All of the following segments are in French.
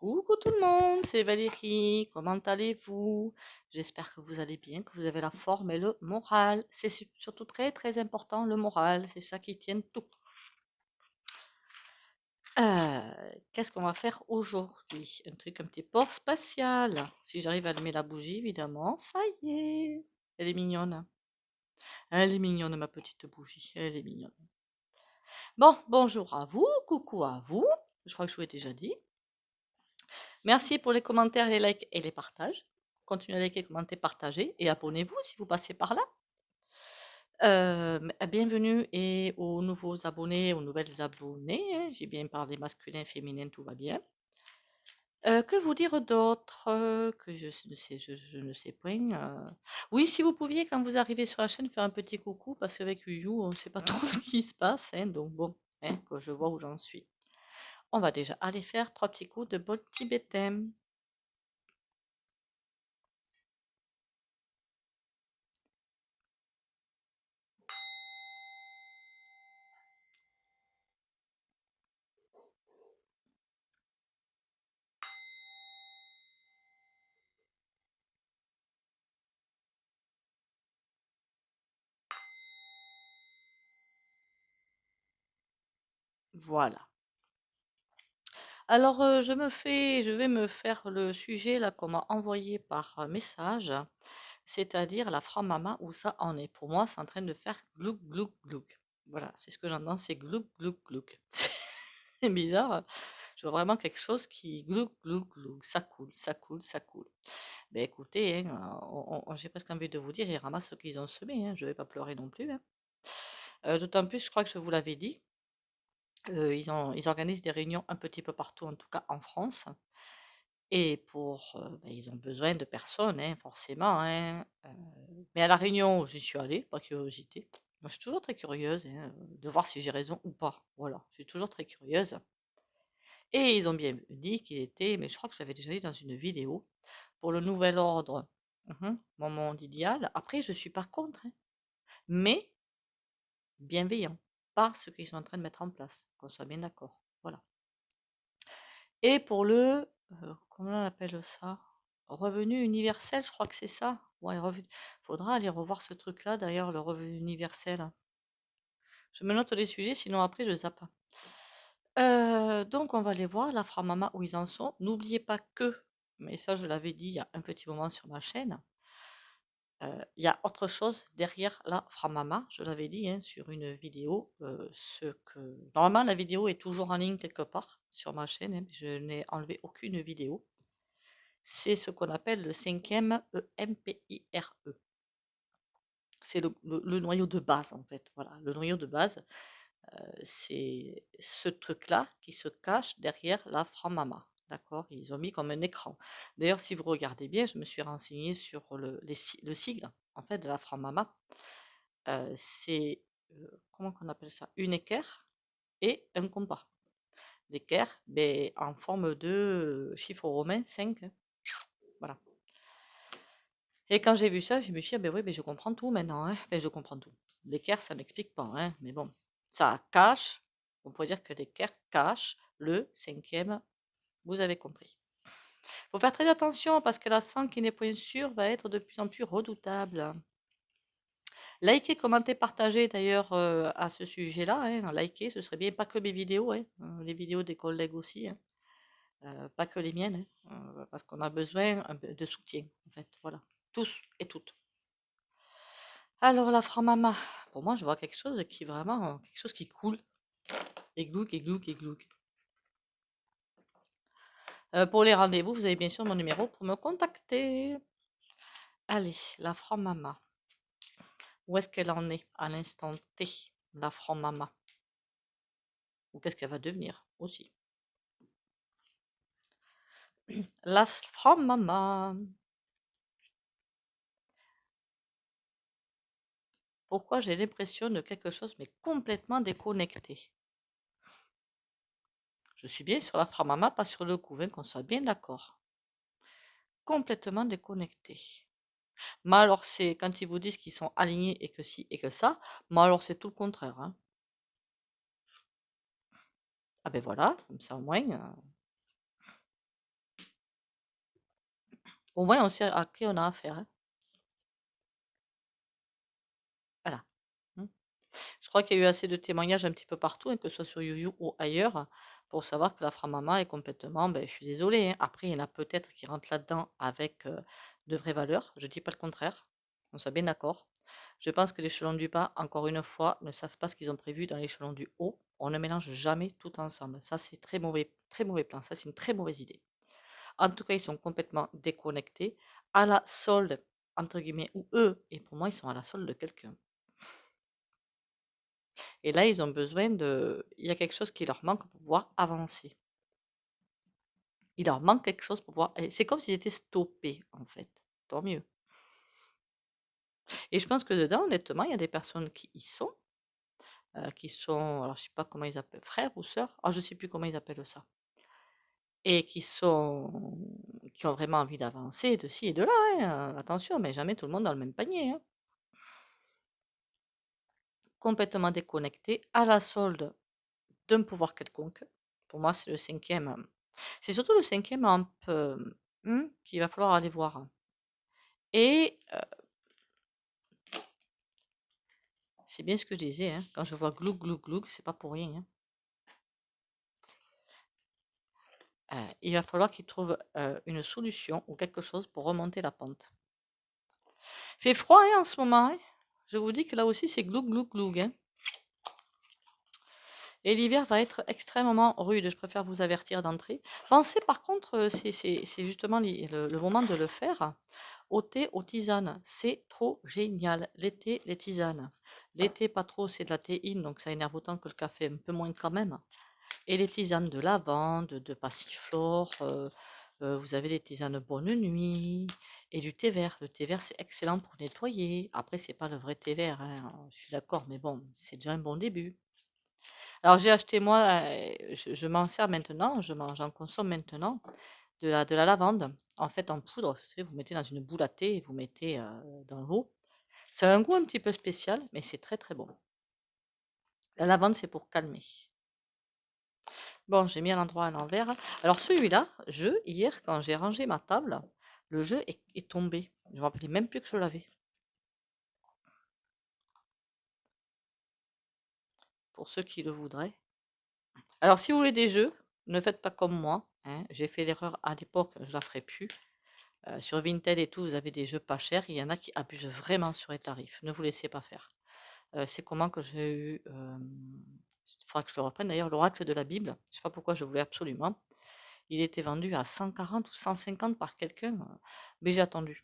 Coucou tout le monde, c'est Valérie. Comment allez-vous? J'espère que vous allez bien, que vous avez la forme et le moral. C'est surtout très très important, le moral. C'est ça qui tient tout. Qu'est-ce qu'on va faire aujourd'hui? Un truc un petit peu spatial. Si j'arrive à allumer la bougie, évidemment, ça y est. Elle est mignonne. Elle est mignonne, ma petite bougie. Elle est mignonne. Bon, bonjour à vous, coucou à vous. Je crois que je vous l'ai déjà dit. Merci pour les commentaires, les likes et les partages. Continuez à liker, commenter, partager et abonnez-vous si vous passez par là. Bienvenue et aux nouveaux abonnés, aux nouvelles abonnées, hein. J'ai bien parlé masculin, féminin, tout va bien. Que vous dire d'autre que je ne sais point. Oui, si vous pouviez, quand vous arrivez sur la chaîne, faire un petit coucou, parce qu'avec Yu, on ne sait pas trop ce qui se passe, hein, donc bon, hein, que je vois où j'en suis. On va déjà aller faire 3 petits coups de bol tibétain. Voilà. Alors, je vais me faire le sujet là qu'on m'a envoyé par message, c'est-à-dire la franc-maman où ça en est. Pour moi, c'est en train de faire glouk glouk glouk. Voilà, c'est ce que j'entends, c'est glouk glouk glouk. C'est bizarre. Je vois vraiment quelque chose qui glouk glouk glouk. Ça coule, ça coule, ça coule. Ben écoutez, hein, j'ai presque envie de vous dire, ils ramassent ce qu'ils ont semé, hein. Je vais pas pleurer non plus, hein. D'autant plus, je crois que je vous l'avais dit, ils organisent des réunions un petit peu partout, en tout cas en France. Et ils ont besoin de personnes, hein, forcément, hein. Mais à la réunion, j'y suis allée, par curiosité. Moi, je suis toujours très curieuse, hein, de voir si j'ai raison ou pas. Voilà, je suis toujours très curieuse. Et ils ont bien dit qu'ils étaient, mais je crois que je l'avais déjà dit dans une vidéo, pour le nouvel ordre, mon monde idéal. Après, je suis pas contre, hein, mais bienveillant, par ce qu'ils sont en train de mettre en place, qu'on soit bien d'accord. Voilà. Et pour comment on appelle ça? Revenu universel, je crois que c'est ça. Ouais, faudra aller revoir ce truc-là, d'ailleurs, le revenu universel. Je me note les sujets, sinon après je zappe. Donc on va aller voir la Framama où ils en sont. N'oubliez pas que, mais ça je l'avais dit il y a un petit moment sur ma chaîne, il y a autre chose derrière la Framama. Je l'avais dit hein, sur une vidéo. Normalement la vidéo est toujours en ligne quelque part sur ma chaîne, hein, je n'ai enlevé aucune vidéo. C'est ce qu'on appelle le 5e EMPIRE. C'est le noyau de base, en fait. Voilà, le noyau de base, c'est ce truc-là qui se cache derrière la franc-maman. D'accord? Ils ont mis comme un écran. D'ailleurs, si vous regardez bien, je me suis renseignée sur le sigle, en fait, de la franc-maman. C'est, comment qu'on appelle ça? Une équerre et un compas. L'équerre, ben, en forme de chiffre romain 5, hein. Voilà. Et quand j'ai vu ça, je me suis dit, ah ben oui, ben je comprends tout maintenant, hein. Enfin, je comprends tout. L'équerre, ça m'explique pas, hein. Mais bon, ça cache, on pourrait dire que l'équerre cache le 5e, vous avez compris. Faut faire très attention parce que la sang qui n'est point sûre va être de plus en plus redoutable. Likez, commentez, partagez d'ailleurs à ce sujet-là, hein. Likez, ce serait bien, pas que mes vidéos, hein, les vidéos des collègues aussi, hein. Pas que les miennes, hein, parce qu'on a besoin un peu de soutien, en fait, voilà. Tous et toutes. Alors la franc-maman, pour moi je vois quelque chose qui est vraiment quelque chose qui coule. Et glouk, et glouk, et glouk. Pour les rendez-vous, vous avez bien sûr mon numéro pour me contacter. Allez, la franc-maman. Où est-ce qu'elle en est à l'instant T, la franc-maman? Ou qu'est-ce qu'elle va devenir aussi? La franc-maman. Pourquoi j'ai l'impression de quelque chose mais complètement déconnecté? Je suis bien sur la franc-maman, pas sur le couvain, qu'on soit bien d'accord. Complètement déconnecté. Mais alors, c'est quand ils vous disent qu'ils sont alignés et que ci et que ça, mais alors c'est tout le contraire, hein. Ah ben voilà, comme ça au moins. Au moins, on sait à qui on a affaire, hein. Voilà. Mmh. Je crois qu'il y a eu assez de témoignages un petit peu partout, hein, que ce soit sur YouYou ou ailleurs, pour savoir que la Framama est complètement, ben, je suis désolée, hein. Après, il y en a peut-être qui rentrent là-dedans avec de vraies valeurs. Je dis pas le contraire. On soit bien d'accord. Je pense que l'échelon du bas, encore une fois, ne savent pas ce qu'ils ont prévu dans l'échelon du haut. On ne mélange jamais tout ensemble. Ça, c'est très mauvais plan. Ça, c'est une très mauvaise idée. En tout cas, ils sont complètement déconnectés, à la solde, entre guillemets, ou eux, et pour moi, ils sont à la solde de quelqu'un. Et là, ils ont besoin de... Il y a quelque chose qui leur manque pour pouvoir avancer. Il leur manque quelque chose pour pouvoir... C'est comme s'ils étaient stoppés, en fait. Tant mieux. Et je pense que dedans, honnêtement, il y a des personnes qui y sont, qui sont, alors je sais pas comment ils appellent, frères ou sœurs, ah, je sais plus comment ils appellent ça, et qui ont vraiment envie d'avancer de ci et de là, hein, attention, mais jamais tout le monde dans le même panier, hein. Complètement déconnectés, à la solde d'un pouvoir quelconque. Pour moi, c'est le cinquième. C'est surtout le cinquième un peu qu'il va falloir aller voir. Et c'est bien ce que je disais, hein, quand je vois glouk glouk glouk, c'est pas pour rien, hein. Il va falloir qu'ils trouvent une solution ou quelque chose pour remonter la pente. Il fait froid, hein, en ce moment, hein. Je vous dis que là aussi, c'est glouk glouk glouk, hein. Et l'hiver va être extrêmement rude, je préfère vous avertir d'entrée. Pensez par contre, c'est justement le moment de le faire, au thé, aux tisanes. C'est trop génial. L'été, les tisanes. L'été, pas trop, c'est de la théine, donc ça énerve autant que le café, un peu moins quand même. Et les tisanes de lavande, de passiflore, vous avez les tisanes bonne nuit et du thé vert. Le thé vert, c'est excellent pour nettoyer. Après, c'est pas le vrai thé vert, hein, je suis d'accord, mais bon, c'est déjà un bon début. Alors j'ai acheté moi, je m'en sers maintenant, j'en consomme maintenant, de la lavande, en fait en poudre. Vous savez, vous mettez dans une boule à thé et vous mettez dans l'eau. C'est un goût un petit peu spécial, mais c'est très très bon. La lavande, c'est pour calmer. Bon, j'ai mis à l'endroit à l'envers. Alors celui-là, hier, quand j'ai rangé ma table, le jeu est tombé. Je ne me rappelais même plus que je l'avais. Pour ceux qui le voudraient. Alors si vous voulez des jeux, ne faites pas comme moi, hein. J'ai fait l'erreur à l'époque, je ne la ferai plus. Sur Vinted et tout, vous avez des jeux pas chers. Il y en a qui abusent vraiment sur les tarifs. Ne vous laissez pas faire. C'est comment que j'ai eu... il faudra que je le reprenne d'ailleurs, l'oracle de la Bible. Je ne sais pas pourquoi je voulais absolument. Il était vendu à 140 ou 150 par quelqu'un, mais j'ai attendu.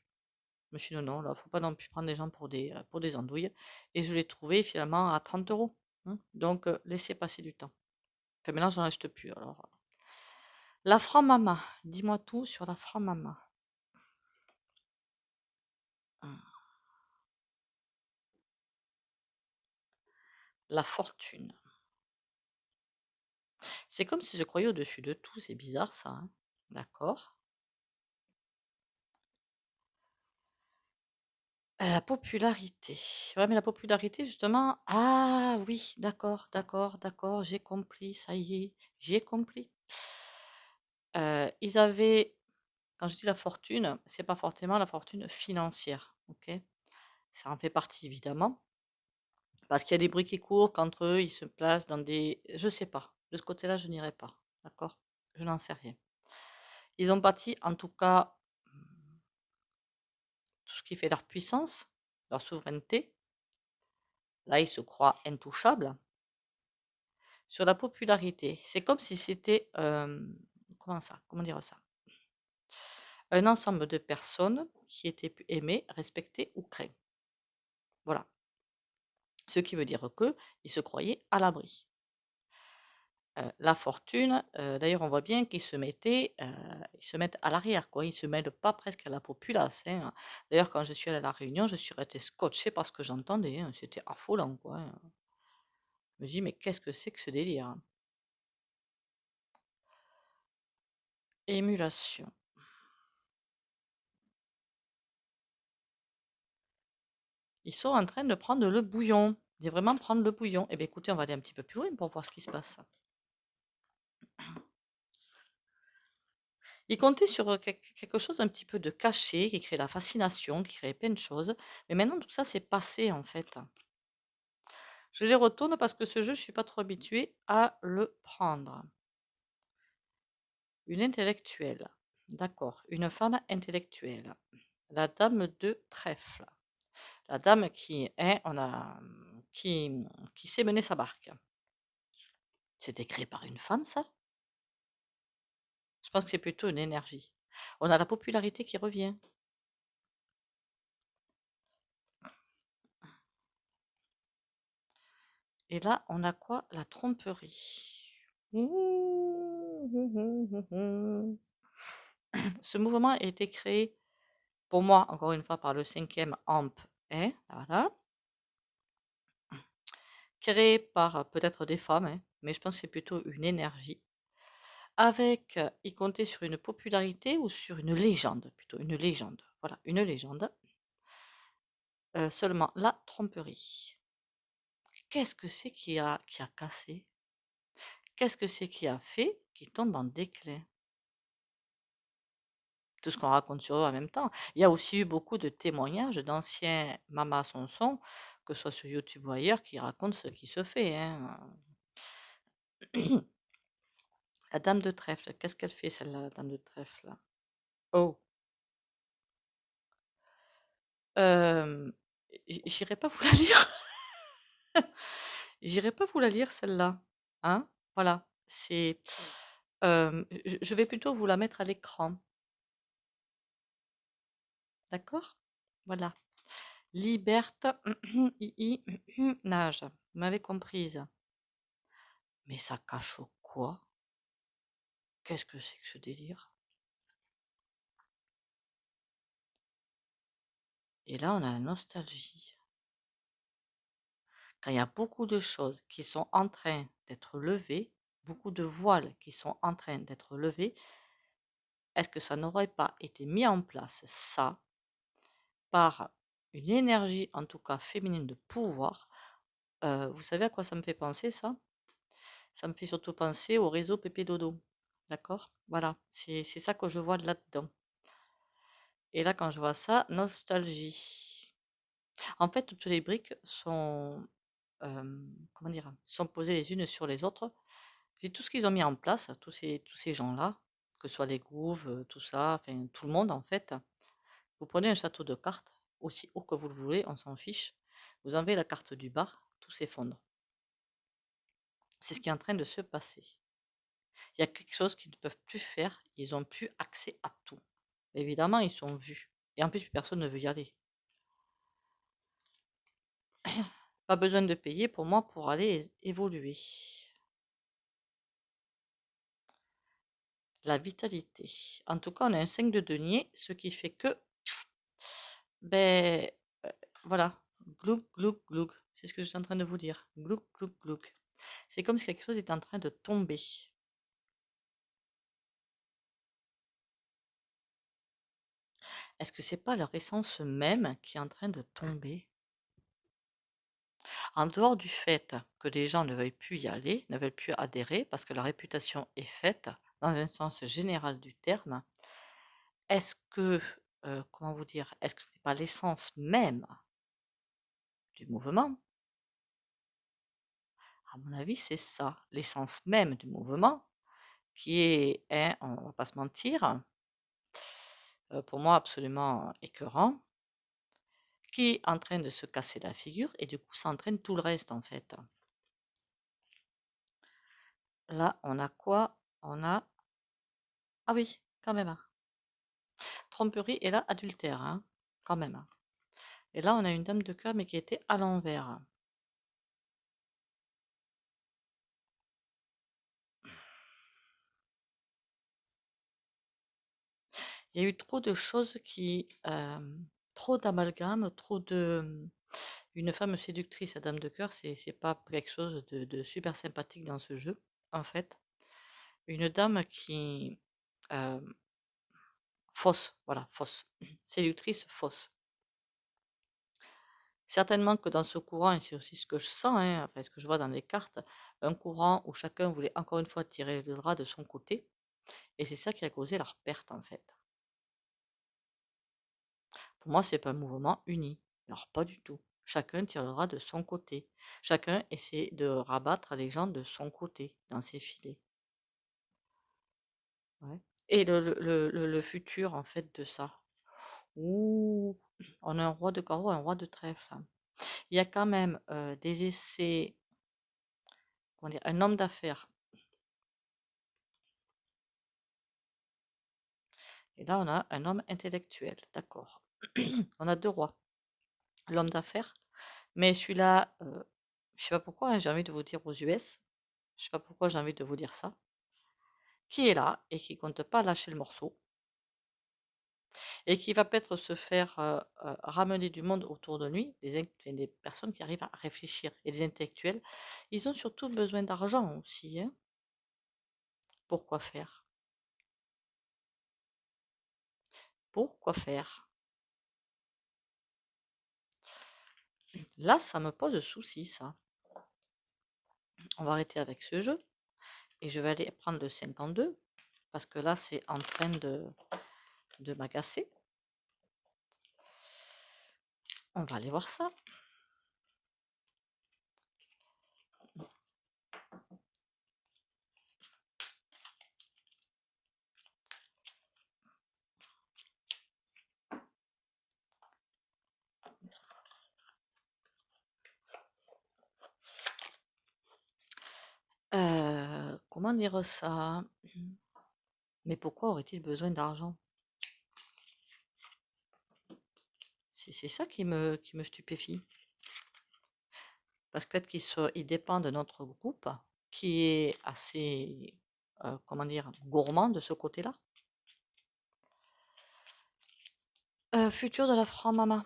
Je me suis dit non, non, là, faut pas non plus prendre les gens pour des andouilles. Et je l'ai trouvé finalement à 30 euros, hein. Donc, laissez passer du temps. Enfin, maintenant, j'en achète plus. Alors, la franc-mama, dis-moi tout sur la franc-mama. La fortune. C'est comme si je croyais au-dessus de tout, c'est bizarre ça, hein. D'accord. La popularité. Ouais, mais la popularité, justement. Ah oui, d'accord, d'accord, d'accord, j'ai compris, ça y est, j'ai compris. Ils avaient, quand je dis la fortune, c'est pas forcément la fortune financière, ok? Ça en fait partie évidemment, parce qu'il y a des bruits qui courent qu'entre eux, ils se placent dans des, je sais pas. De ce côté-là, je n'irai pas, d'accord? Je n'en sais rien. Ils ont parti, en tout cas, tout ce qui fait leur puissance, leur souveraineté. Là, ils se croient intouchables. Sur la popularité, c'est comme si c'était, comment ça? Comment dire ça? Un ensemble de personnes qui étaient aimées, respectées ou craintes. Voilà. Ce qui veut dire qu'ils se croyaient à l'abri. La fortune, d'ailleurs, on voit bien qu'ils se mettent à l'arrière, quoi. Ils se mêlent pas presque à la populace, hein. D'ailleurs, quand je suis allée à la Réunion, je suis restée scotchée par ce que j'entendais, hein. C'était affolant, quoi, hein. Je me dis: «Mais qu'est-ce que c'est que ce délire, hein?» Émulation. Ils sont en train de prendre le bouillon. De vraiment prendre le bouillon. Eh bien, écoutez, on va aller un petit peu plus loin pour voir ce qui se passe. Il comptait sur quelque chose un petit peu de caché, qui crée la fascination, qui crée plein de choses. Mais maintenant, tout ça, c'est passé, en fait. Je les retourne parce que ce jeu, je suis pas trop habituée à le prendre. Une intellectuelle. D'accord. Une femme intellectuelle. La dame de trèfle. La dame qui est, qui sait mener sa barque. C'était créé par une femme, ça? Je pense que c'est plutôt une énergie. On a la popularité qui revient. Et là, on a quoi? La tromperie. Ce mouvement a été créé, pour moi, encore une fois, par le cinquième amp. Voilà. Créé par peut-être des femmes, hein, mais je pense que c'est plutôt une énergie. Avec, il comptait sur une popularité ou sur une légende, plutôt une légende. Voilà, une légende. Seulement la tromperie. Qu'est-ce que c'est qui a cassé? Qu'est-ce que c'est qui a fait qu'il tombe en déclin? Tout ce qu'on raconte sur eux en même temps. Il y a aussi eu beaucoup de témoignages d'anciens mamas Sanson, que ce soit sur YouTube ou ailleurs, qui racontent ce qui se fait, hein. La dame de trèfle, qu'est-ce qu'elle fait celle-là, la dame de trèfle? Oh, euh, j'irai pas vous la lire. J'irai pas vous la lire celle-là, hein? Voilà, c'est. Je vais plutôt vous la mettre à l'écran, d'accord? Voilà. Liberte, nage. Vous m'avez comprise. Mais ça cache quoi? Qu'est-ce que c'est que ce délire? Et là, on a la nostalgie. Quand il y a beaucoup de choses qui sont en train d'être levées, beaucoup de voiles qui sont en train d'être levés, est-ce que ça n'aurait pas été mis en place, ça, par une énergie, en tout cas féminine, de pouvoir? Vous savez à quoi ça me fait penser, ça? Ça me fait surtout penser au réseau Pépé Dodo. D'accord? Voilà, c'est ça que je vois là-dedans. Et là, quand je vois ça, nostalgie. En fait, toutes les briques sont, comment dire, sont posées les unes sur les autres. Et tout ce qu'ils ont mis en place, tous ces gens-là, que ce soit les Gouves, tout ça, enfin tout le monde en fait. Vous prenez un château de cartes, aussi haut que vous le voulez, on s'en fiche. Vous enlevez la carte du bas, tout s'effondre. C'est ce qui est en train de se passer. Il y a quelque chose qu'ils ne peuvent plus faire, ils ont plus accès à tout. Évidemment, ils sont vus. Et en plus, plus personne ne veut y aller. Pas besoin de payer pour moi pour aller évoluer. La vitalité. En tout cas, on a un 5 de denier, ce qui fait que, ben, euh, voilà, glouk, glouk, glouk. C'est ce que je suis en train de vous dire. Glouk, glouk, glouk. C'est comme si quelque chose est en train de tomber. Est-ce que c'est pas leur essence même qui est en train de tomber? En dehors du fait que les gens ne veulent plus y aller, ne veulent plus adhérer parce que la réputation est faite, dans un sens général du terme, est-ce que, comment vous dire, est-ce que c'est pas l'essence même du mouvement? À mon avis, c'est ça, l'essence même du mouvement qui est, hein, on va pas se mentir, pour moi absolument écœurant, qui est en train de se casser la figure et du coup ça entraîne tout le reste en fait. Là, on a quoi? On a, ah oui, quand même, hein. Tromperie et là, adultère, hein, quand même, hein. Et là, on a une dame de cœur mais qui était à l'envers. Il y a eu trop de choses qui, trop d'amalgames, trop de, une femme séductrice à dame de cœur, c'est pas quelque chose de super sympathique dans ce jeu, en fait. Une dame qui, euh, fausse, voilà, fausse, séductrice fausse. Certainement que dans ce courant, et c'est aussi ce que je sens, hein, après ce que je vois dans les cartes, un courant où chacun voulait encore une fois tirer le drap de son côté. Et c'est ça qui a causé leur perte, en fait. Pour moi, c'est pas un mouvement uni. Alors, pas du tout. Chacun tirera de son côté. Chacun essaie de rabattre les gens de son côté dans ses filets. Ouais. Et le futur, en fait, de ça. Ouh, on a un roi de carreau, un roi de trèfle. Il y a quand même des essais, comment dire, un homme d'affaires. Et là, on a un homme intellectuel, d'accord. On a deux rois. L'homme d'affaires, mais celui-là, je sais pas pourquoi, hein, j'ai envie de vous dire aux US, je sais pas pourquoi j'ai envie de vous dire ça, qui est là et qui compte pas lâcher le morceau et qui va peut-être se faire ramener du monde autour de lui, des personnes qui arrivent à réfléchir. Et les intellectuels, ils ont surtout besoin d'argent aussi, hein. Pourquoi faire? Pourquoi faire? Là, ça me pose souci, ça. On va arrêter avec ce jeu et je vais aller prendre le 52 parce que là, c'est en train de m'agacer. On va aller voir ça. Comment dire ça? Mais pourquoi aurait-il besoin d'argent? C'est ça qui me stupéfie. Parce que peut-être il dépend de notre groupe, qui est assez, comment dire, gourmand de ce côté-là. Futur de la franc-maman.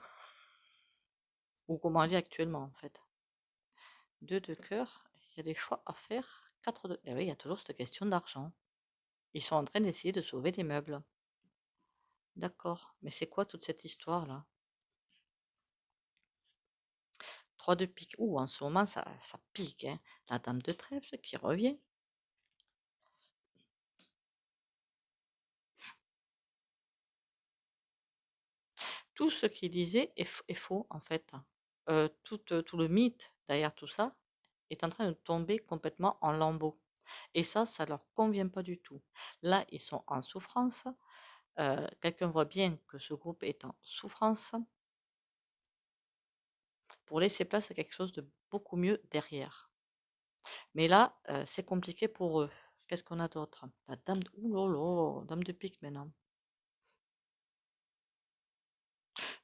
Ou comment on dit actuellement, en fait. 2 de cœur, il y a des choix à faire. 4 de... Eh oui, il y a toujours cette question d'argent. Ils sont en train d'essayer de sauver des meubles. D'accord. Mais c'est quoi toute cette histoire-là? 3 de pique. Ouh, en ce moment, ça pique, hein. La dame de trèfle qui revient. Tout ce qu'il disait est faux, en fait. Tout le mythe derrière tout ça est en train de tomber complètement en lambeaux. Et ça leur convient pas du tout. Là, ils sont en souffrance. Quelqu'un voit bien que ce groupe est en souffrance pour laisser place à quelque chose de beaucoup mieux derrière. Mais là, c'est compliqué pour eux. Qu'est-ce qu'on a d'autre? La dame de... Ouh là là, dame de pique maintenant.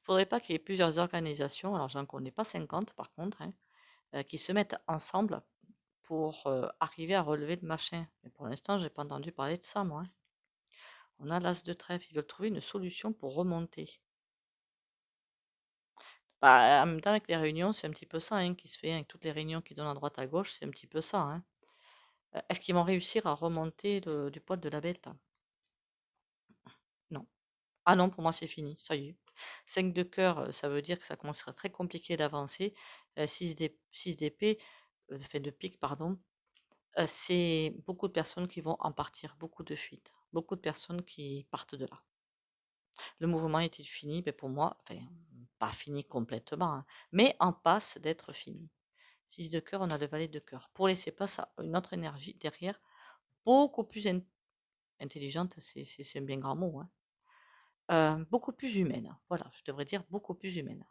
Faudrait pas qu'il y ait plusieurs organisations, alors j'en connais pas 50 par contre, hein, qui se mettent ensemble pour arriver à relever le machin. Mais pour l'instant, j'ai pas entendu parler de ça, moi, hein. On a l'as de trèfle, ils veulent trouver une solution pour remonter. Bah, en même temps, avec les réunions, c'est un petit peu ça, hein, qui se fait, avec toutes les réunions qui donnent à droite à gauche, c'est un petit peu ça, hein. Est-ce qu'ils vont réussir à remonter du poil de la bête? Non. Ah non, pour moi, c'est fini, ça y est. 5 de cœur, ça veut dire que ça commencera très compliqué d'avancer. 6 d'épée, enfin de pique, pardon. C'est beaucoup de personnes qui vont en partir, beaucoup de fuites, beaucoup de personnes qui partent de là. Le mouvement est-il fini? Ben pour moi, enfin, pas fini complètement, hein, mais en passe d'être fini. 6 de cœur, on a le valet de cœur. Pour laisser place à une autre énergie derrière, beaucoup plus intelligente, c'est un bien grand mot, hein. Beaucoup plus humaine. Voilà, je devrais dire beaucoup plus humaine.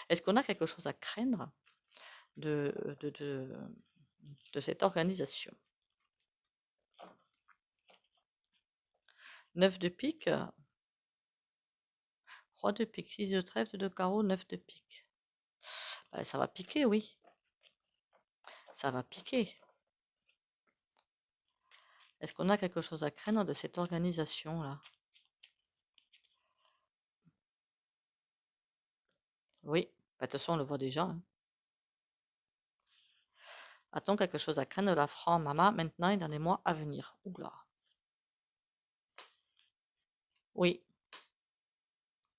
Est-ce qu'on a quelque chose à craindre de, de, de, de cette organisation? 9 de pique, roi de pique, 6 de trèfle, 2 de carreau, 9 de pique. Ça va piquer, oui. Ça va piquer. Est-ce qu'on a quelque chose à craindre de cette organisation-là? Oui, bah, de toute façon, on le voit déjà, hein. A-t-on quelque chose à craindre de la franc-maman maintenant et dans les mois à venir? Oula. Oui,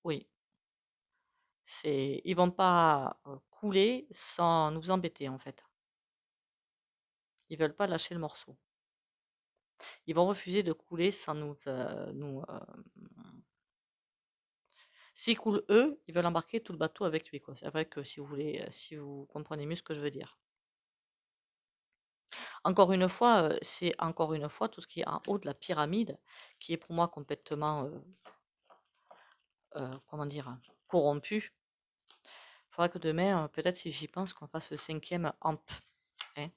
oui. Ils vont pas couler sans nous embêter, en fait. Ils veulent pas lâcher le morceau. Ils vont refuser de couler sans s'ils coulent eux, ils veulent embarquer tout le bateau avec lui, quoi. C'est vrai que si vous voulez, si vous comprenez mieux ce que je veux dire. Encore une fois, c'est encore une fois tout ce qui est en haut de la pyramide qui est pour moi complètement, comment dire? Corrompu. Il faudra que demain, peut-être si j'y pense, qu'on fasse le 5e amp, hein.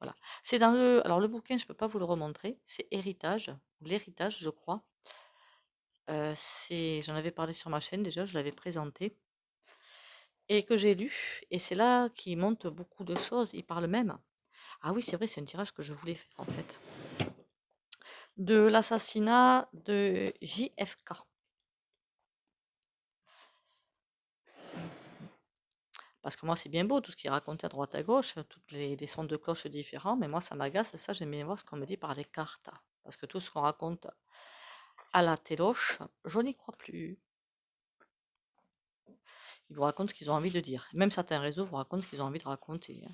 Voilà. C'est dans le alors le bouquin, je peux pas vous le remontrer, c'est Héritage, ou L'Héritage, je crois. J'en avais parlé sur ma chaîne déjà, je l'avais présenté et que j'ai lu et c'est là qu'il montre beaucoup de choses. Il parle même ah oui, c'est vrai, c'est un tirage que je voulais faire, en fait, de l'assassinat de JFK. Parce que moi, c'est bien beau tout ce qui est raconté à droite à gauche, toutes les sons de cloche différents, mais moi, ça m'agace, ça, j'aime bien voir ce qu'on me dit par les cartes. Parce que tout ce qu'on raconte à la téloche, je n'y crois plus. Ils vous racontent ce qu'ils ont envie de dire. Même certains réseaux vous racontent ce qu'ils ont envie de raconter, hein.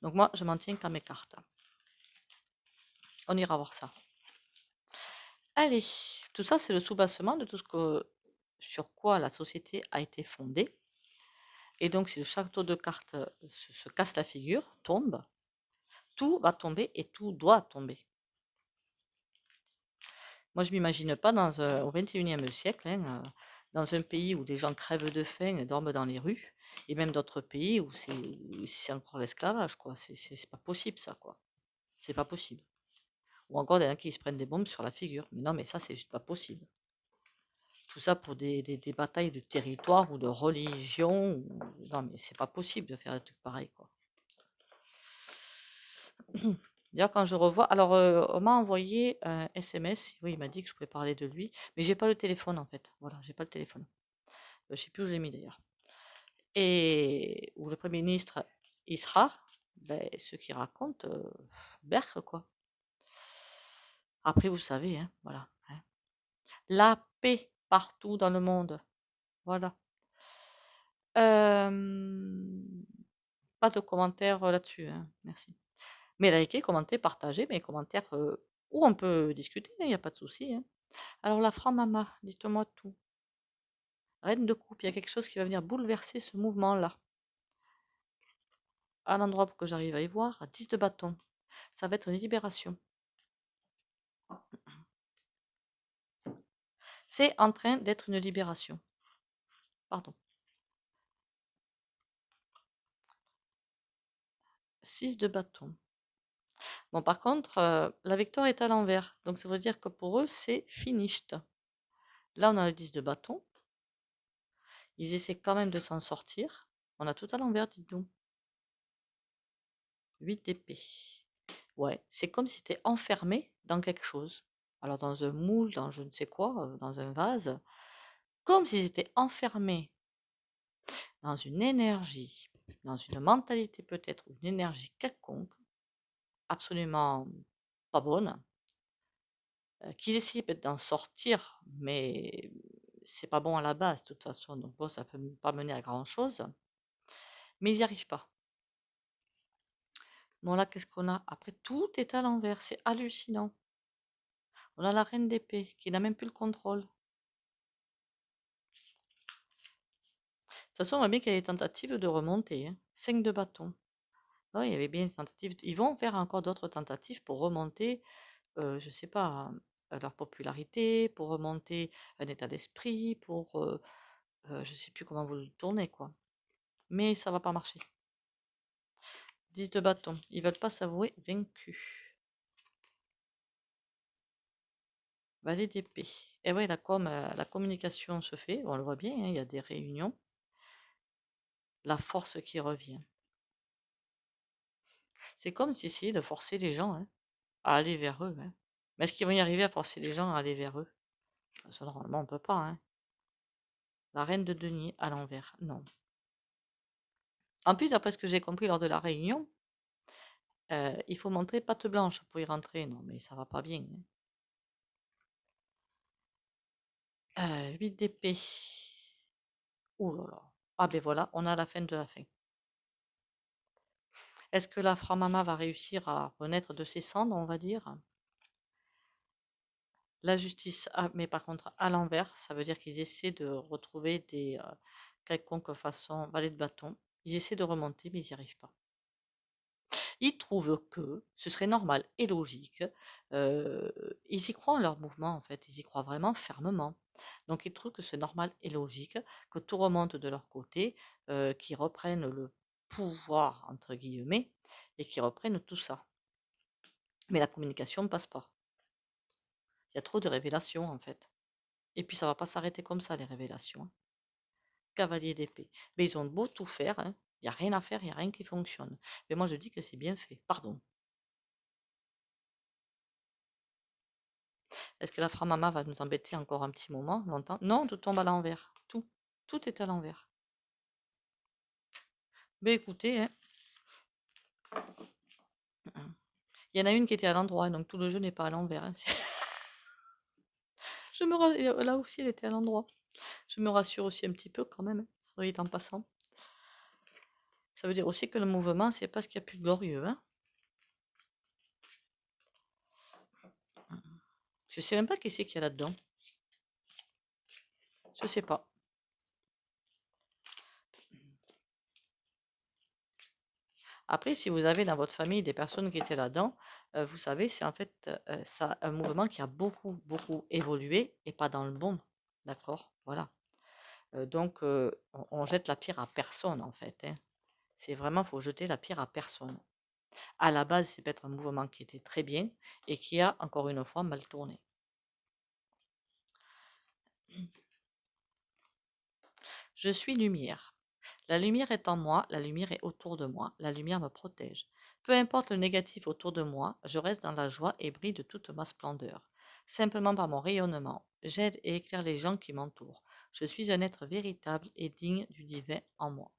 Donc moi, je m'en tiens qu'à mes cartes. On ira voir ça. Allez, tout ça, c'est le soubassement de tout ce sur quoi la société a été fondée. Et donc, si le château de cartes se casse la figure, tombe, tout va tomber et tout doit tomber. Moi, je m'imagine pas au XXIe siècle, hein, dans un pays où des gens crèvent de faim et dorment dans les rues, et même d'autres pays où c'est encore l'esclavage, quoi. C'est pas possible, ça, quoi. C'est pas possible. Ou encore des gens qui se prennent des bombes sur la figure. Mais non, mais ça, c'est juste pas possible. Tout ça pour des batailles de territoire ou de religion. Non, mais c'est pas possible de faire des trucs pareils, quoi. D'ailleurs, quand je revois, alors on m'a envoyé un SMS, oui, il m'a dit que je pouvais parler de lui, mais j'ai pas le téléphone en fait. Voilà, j'ai pas le téléphone. Je sais plus où je l'ai mis d'ailleurs. Et où le Premier ministre il sera, ben, ceux qui racontent, berk quoi. Après, vous savez, hein, voilà, hein. La paix partout dans le monde. Voilà. Pas de commentaires là-dessus, hein, merci. Mais likez, commentez, partagez mes commentaires, ou on peut discuter, il n'y a pas de souci, hein. Alors la franc-mama, dites-moi tout. Reine de coupe, il y a quelque chose qui va venir bouleverser ce mouvement-là. À l'endroit pour que j'arrive à y voir, 10 de bâton. Ça va être une libération. C'est en train d'être une libération. Pardon. 6 de bâton. Bon, par contre, la victoire est à l'envers. Donc ça veut dire que pour eux, c'est finished. Là, on a le 10 de bâton. Ils essaient quand même de s'en sortir. On a tout à l'envers, dites-nous. 8 d'épée. Ouais, c'est comme si c'était enfermé dans quelque chose. Alors dans un moule, dans je ne sais quoi, dans un vase. Comme s'ils étaient enfermés dans une énergie, dans une mentalité peut-être, une énergie quelconque, absolument pas bonne, qu'ils essayaient peut-être d'en sortir, mais c'est pas bon à la base de toute façon, donc bon, ça peut pas mener à grand-chose, mais ils n'y arrivent pas. Bon là, qu'est-ce qu'on a? Après, tout est à l'envers, c'est hallucinant. On a la reine d'épée qui n'a même plus le contrôle. De toute façon, on voit bien qu'il y a des tentatives de remonter, hein. 5 de bâton. Ah oui, il y avait bien une tentative. Ils vont faire encore d'autres tentatives pour remonter, je sais pas, leur popularité, pour remonter un état d'esprit, je sais plus comment vous le tournez, quoi. Mais ça va pas marcher. 10 de bâton. Ils veulent pas s'avouer vaincus. Valet d'épée. Et ouais, la communication se fait, on le voit bien, hein, il y a des réunions. La force qui revient. C'est comme s'ils essayaient de forcer les gens, hein, à aller vers eux, hein. Mais est-ce qu'ils vont y arriver à forcer les gens à aller vers eux? Ça, normalement, on peut pas, hein. La reine de denier à l'envers, non. En plus, d'après ce que j'ai compris lors de la réunion, il faut montrer patte blanche pour y rentrer. Non, mais ça va pas bien, hein. 8 d'épée. Ouh là là. Ah ben voilà, on a la fin de la fin. Est-ce que la Framama va réussir à renaître de ses cendres, on va dire? La justice, mais par contre à l'envers, ça veut dire qu'ils essaient de retrouver des, quelconque façon valet de bâton. Ils essaient de remonter, mais ils n'y arrivent pas. Ils trouvent que ce serait normal et logique, heu, ils y croient en leur mouvement, en fait, ils y croient vraiment fermement. Donc ils trouvent que c'est normal et logique que tout remonte de leur côté, qu'ils reprennent le «pouvoir» entre guillemets et qu'ils reprennent tout ça. Mais la communication ne passe pas. Il y a trop de révélations, en fait. Et puis ça va pas s'arrêter comme ça les révélations, hein. Cavalier d'épée. Mais ils ont beau tout faire, hein, il y a rien à faire, il y a rien qui fonctionne. Mais moi je dis que c'est bien fait. Pardon. Est-ce que la Framama va nous embêter encore un petit moment, longtemps? Non, tout tombe à l'envers. Tout. Tout est à l'envers. Mais écoutez, hein, il y en a une qui était à l'endroit, donc tout le jeu n'est pas à l'envers, hein. Là aussi, elle était à l'endroit. Je me rassure aussi un petit peu quand même, hein, soit en passant. Ça veut dire aussi que le mouvement, c'est pas ce qu'il y a de plus glorieux, hein. Je sais même pas qui c'est qu'il y a là-dedans. Je sais pas. Après, si vous avez dans votre famille des personnes qui étaient là-dedans, vous savez, c'est en fait ça, un mouvement qui a beaucoup, beaucoup évolué et pas dans le bon. D'accord? Voilà. Donc, on jette la pierre à personne, en fait, hein. C'est vraiment, faut jeter la pierre à personne. À la base, c'est peut-être un mouvement qui était très bien et qui a, encore une fois, mal tourné. Je suis lumière. La lumière est en moi, la lumière est autour de moi, la lumière me protège. Peu importe le négatif autour de moi, je reste dans la joie et brille de toute ma splendeur. Simplement par mon rayonnement, j'aide et éclaire les gens qui m'entourent. Je suis un être véritable et digne du divin en moi.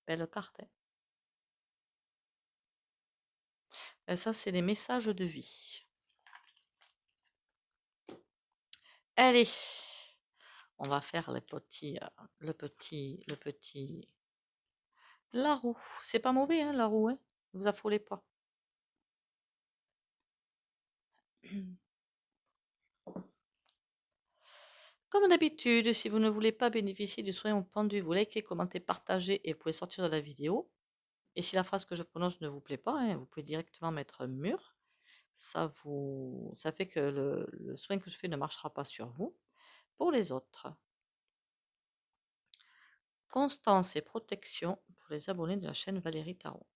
Belle carte, hein. Et ça, c'est les messages de vie. Allez, on va faire la roue. C'est pas mauvais, hein, la roue, hein. Ne vous affolez pas. Comme d'habitude, si vous ne voulez pas bénéficier du soin au pendu, vous likez, commentez, partagez et vous pouvez sortir de la vidéo. Et si la phrase que je prononce ne vous plaît pas, hein, vous pouvez directement mettre un mur. Ça fait que le soin que je fais ne marchera pas sur vous. Pour les autres, constance et protection pour les abonnés de la chaîne Valérie Tarot.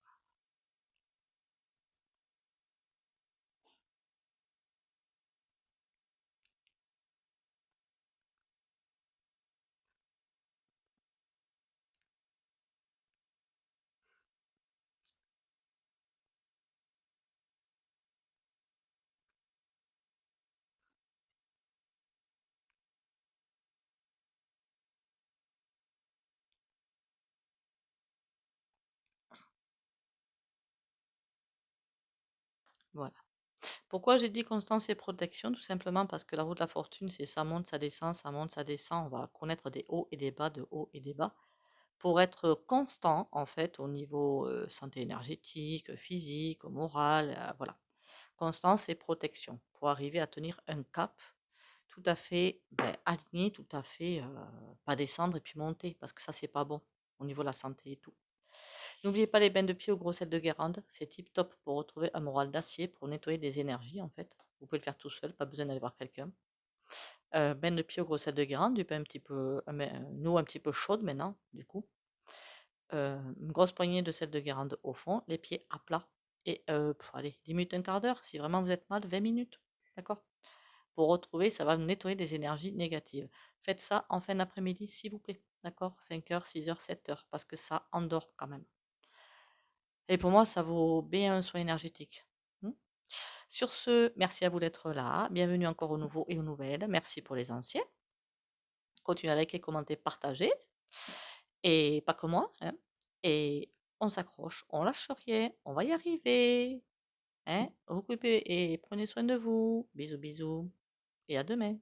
Voilà. Pourquoi j'ai dit constance et protection? Tout simplement parce que la roue de la fortune, c'est ça monte, ça descend, ça monte, ça descend. On va connaître des hauts et des bas, de hauts et des bas. Pour être constant, en fait, au niveau santé énergétique, physique, moral, voilà. Constance et protection. Pour arriver à tenir un cap tout à fait aligné, tout à fait, pas descendre et puis monter, parce que ça, c'est pas bon au niveau de la santé et tout. N'oubliez pas les bains de pied au gros sel de Guérande, c'est tip top pour retrouver un moral d'acier, pour nettoyer des énergies en fait. Vous pouvez le faire tout seul, pas besoin d'aller voir quelqu'un. Bain de pied au gros sel de Guérande, du pain un petit peu, une eau un petit peu chaude maintenant, du coup. Une grosse poignée de sel de Guérande au fond, les pieds à plat. Et allez, 10 minutes, un quart d'heure, si vraiment vous êtes mal, 20 minutes. D'accord? Pour retrouver, ça va nettoyer des énergies négatives. Faites ça en fin d'après-midi, s'il vous plaît. D'accord? 5 heures, 6 heures, 7 heures, parce que ça endort quand même. Et pour moi, ça vaut bien un soin énergétique. Hmm. Sur ce, merci à vous d'être là. Bienvenue encore aux nouveaux et aux nouvelles. Merci pour les anciens. Continuez à liker, commenter, partager. Et pas que moi, hein. Et on s'accroche, on lâche rien, on va y arriver. Hein? Occupez et prenez soin de vous. Bisous, bisous. Et à demain.